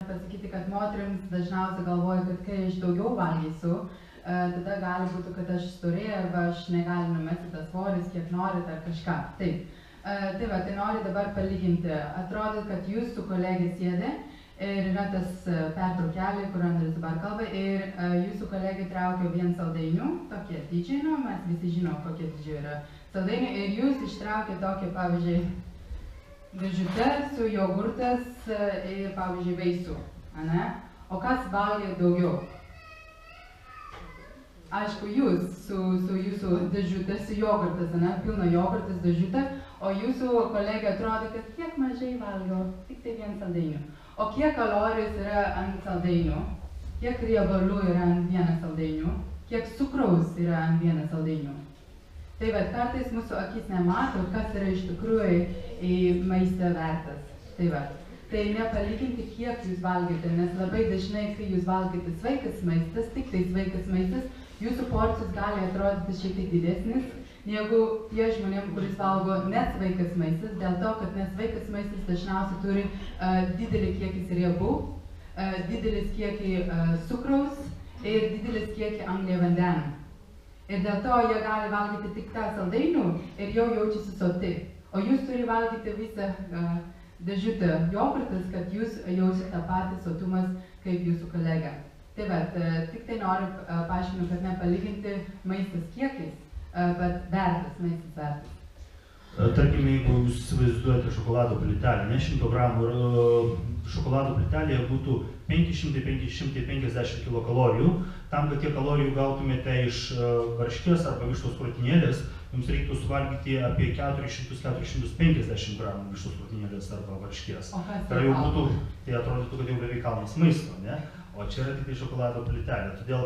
Pasakyti, kad moterims dažniausiai galvoja, kad kai aš daugiau valgysiu, tada gali būti, kad aš storėju arba aš negaliu numesti tas svoris, kiek norit ar kažką. Taip. Tai va, tai noriu dabar palyginti. Atrodo, kad jūsų kolegė sėdė ir yra tas pertraukelė, kur Andrius dabar kalba, ir jūsų kolegė traukia vien saldainių, tokie dydžiai, nu, mes visi žinom, kokie dydžiai yra saldainių, ir jūs ištraukė tokią, pavyzdžiui, dėžutę su jogurtas ir, pavyzdžiui, vaisių, ane? O kas valgė daugiau? Aišku, jūs su jūsų dėžutė, su jogurtas, ane? Pilna jogurtas dėžutė, o jūsų kolegė atrodo, kad kiek mažai valgo, tik tai vien saldainių. O kiek kalorijos yra ant saldainių? Kiek riebalų yra ant vieno saldainių? Kiek cukraus yra ant vieno saldainių? Tai va, kartais mūsų akis nemato, kas yra iš tikrųjų į maistą vertas. Tai va, tai nepalyginti, kiek jūs valgėte, nes labai dažnai, kai jūs valgėte sveikas maistas, tik tai sveikas maistas, jūsų porcijos gali atrodyti šiek tiek didesnis, negu tie žmonėm, kuris valgo nesveikas maistas, dėl to, kad nesveikas maistas dažniausiai turi didelį kiekį riebų, didelis kiekį cukraus ir didelis kiekį angliavandenių. Ir dėl to jie gali valgyti tik tą saldainių ir jau jaučiasi soti. O jūs turi valgyti visą dėžutę jogurtas, kad jūs jausit tą patį sotumas kaip jūsų kolega. Tai va, tik tai noriu paaiškinti, kad nepalyginti maistas kiekis, bet vertas, maistas vertas. Tarkime, jeigu jūs įsivaizduojate šokolado plytelę, ne 100 gramų šokolado plytelėje būtų 500–550 kilokalorijų, tam, kad tiek kalorijų gautumėte iš varškės arba vištos krūtinėlės, jums reiktų suvalgyti apie 400–450 gramų vištos krūtinėlės arba varškės. Tai jau būtų, tai atrodytų, kad jau beveik kalnas maisto, ne? O čia yra tik šokolado plytelė. Todėl